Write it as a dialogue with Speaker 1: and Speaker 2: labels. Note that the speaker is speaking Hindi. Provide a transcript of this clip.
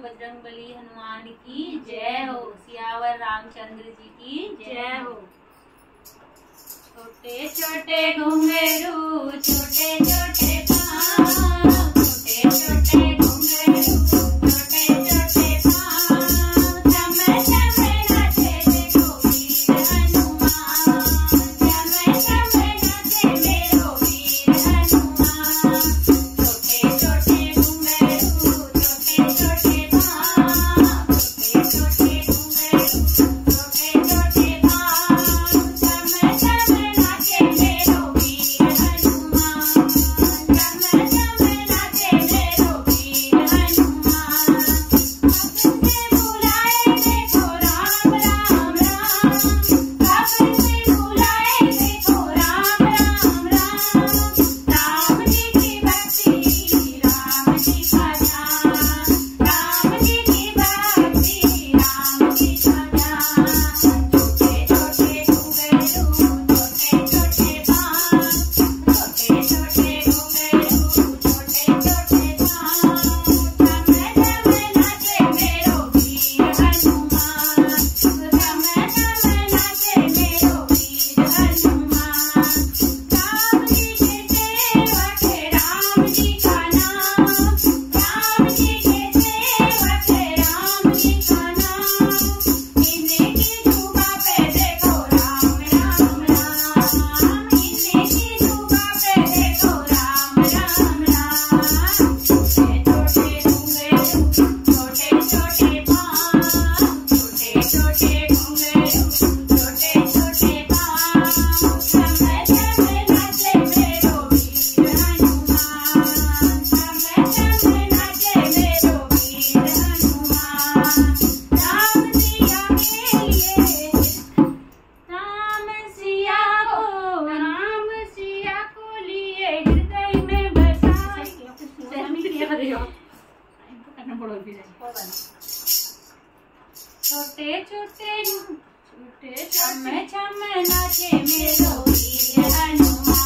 Speaker 1: बजरंगबली हनुमान की जय हो। सियावर रामचंद्र जी की जय हो। छोटे छोटे घुंघरू छोटे छोटे पाँव, छोटे छोटे घुंघरू छोटे छोटे पाँव, चम चम नाचे मेरो वीर हनुमान, चम चम नाचे मेरो वीर हनुमान। छोटे छोटे घुंघरू छोटे छोटे पाँव, छोटे छोटे घुंघरू छोटे छोटे पाँव, चम चम नाचे मेरो वीर हनुमान, चम चम नाचे मेरो वीर हनुमान। सबसे बुलाए देखो राम राम राम, सबसे बुलाए देखो राम राम राम। राम जी की भक्ति राम जी का ध्यान, राम जी की भक्ति राम जी का ध्यान। छोटे छोटे घुंघरू छोटे छोटे पाँव, छोटे छोटे घुंघरू छोटे छोटे पाँव, चम चम नाचे मेरो वीर हनुमान, चम चम नाचे मेरो वीर हनुमान। राम जी के सेवक राम जी का नाम, राम जी के सेवक राम जी का नाम। इनकी जुबा पे देखो राम राम राम, इनकी जुबा पे देखो राम राम राम। छोटे छोटे घुंघरू छोटे छोटे पाँव, छोटे छोटे घुंघरू छोटे छोटे पाँव, चम चम नाचे मेरो वीर हनुमान, चम चम नाचे मेरो वीर हनुमान। राम सिया के लिए राम सिया को लिए हृदय में बसाए। छोटे छोटे छोटे चम चम नाचे मेरो वीर हनुमान।